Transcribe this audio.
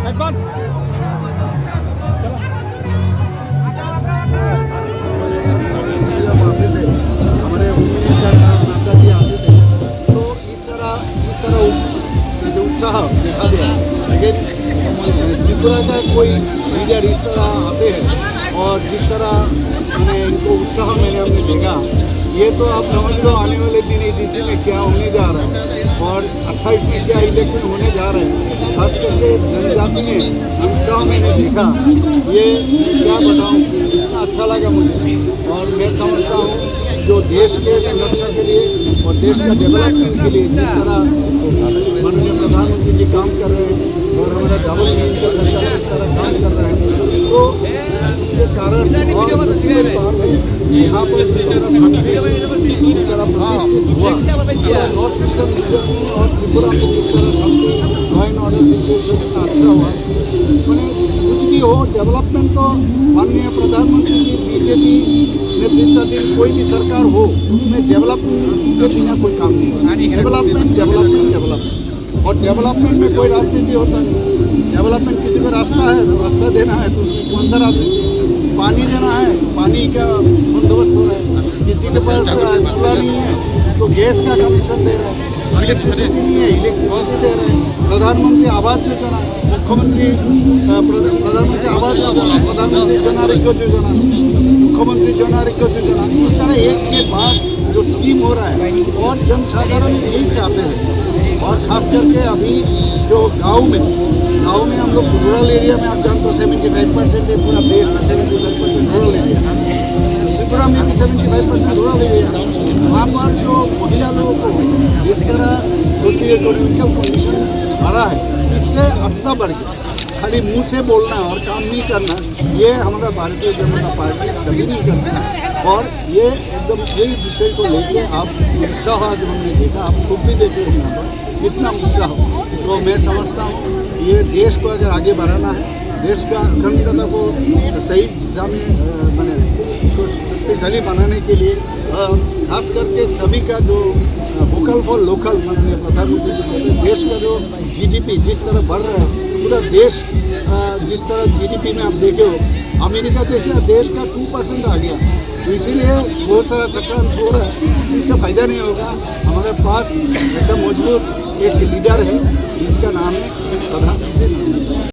Advance हमारे home minister साहब नड्डा जी आते थे, तो इस तरह जैसे उत्साह दिखा दिया। लेकिन त्रिपुरा का कोई लीडर इस तरह आते हैं और जिस तरह मैंने इनको उत्साह हमने देखा, ये तो आप समझ लो आने वाले दिन डीसी में क्या होने जा रहा है और 28 में क्या इलेक्शन होने जा रहे हैं। खास करके जनजाति में उत्साह मैंने देखा, ये क्या बताऊं, इतना अच्छा लगा मुझे। और मैं समझता हूँ जो देश के सुरक्षा के लिए और देश का डेवलपमेंट के लिए जिस तरह माननीय प्रधानमंत्री जी काम कर रहे हैं और हमारा डबल इंजन की सरकार जिस तरह काम कर रहे हैं, तो इसके कारण और सबसे बड़ी बात है यहाँ पर जिस तरह शांति जिस तरह प्रतिष्ठित हुआ नॉर्थ ईस्टर्न रीजन में और त्रिपुरा में जिस तरह शांति लॉ एंड ऑर्डर सिचुएशन इतना अच्छा हुआ। मैंने कुछ भी हो डेवलपमेंट तो माननीय प्रधानमंत्री जी बीजेपी नेतृत्वाधीन कोई भी सरकार हो उसमें डेवलपमेंट के बिना कोई काम नहीं। डेवलपमेंट और डेवलपमेंट में कोई राजनीति होता नहीं। डेवलपमेंट किसी को रास्ता है तो रास्ता देना है तो उसमें कौन सा राजनीति, पानी देना है पानी का बंदोबस्त हो रहा है, किसी के पास चूल्हा नहीं है उसको गैस का कनेक्शन दे रहा है, इलेक्ट्रिसिटी नहीं है इलेक्ट्रिसिटी दे रहे हैं। प्रधानमंत्री आवास योजना, मुख्यमंत्री प्रधानमंत्री आवास योजना, प्रधानमंत्री जन आरोग्य योजना, मुख्यमंत्री जन आरोग्य योजना, इस तरह एक के बाद जो स्कीम हो रहा है और जन साधारण यही चाहते हैं। और खास करके अभी जो गांव में हम लोग रूरल एरिया में आप जानते हो 75% है पूरा देश में 75% रूरल एरिया, त्रिपुरा में भी 75% रूरल एरिया। वहाँ पर जो महिला लोगों को जिस तरह सोशियो इकोनॉमिकल कंडीशन आ रहा है, इससे आस्था बढ़ गई। खाली मुंह से बोलना और काम नहीं करना, ये हमारा भारतीय जनता पार्टी कभी नहीं करती। और ये एकदम यही विषय को लेके आप उत्साह आज हमने देखा, आप खुद भी देखे हो यहाँ पर कितना उत्साह। तो मैं समझता हूँ ये देश को अगर आगे बढ़ाना है, देश का अखंडता को सही दिशा में बने उसको शक्तिशाली बनाने के लिए खास करके सभी का जो वोकल फॉर लोकल माननीय प्रधानमंत्री जी कहते हैं, देश का जो जीडीपी जिस तरह बढ़ रहा है, पूरा देश जिस तरह जीडीपी में आप देखे हो अमेरिका जैसे देश का 2% आ गया, तो इसीलिए बहुत सारा चक्रांत हो रहा है, इससे फ़ायदा नहीं होगा। हमारे पास ऐसा मजबूत एक लीडर है जिसका नाम है प्रधानमंत्री।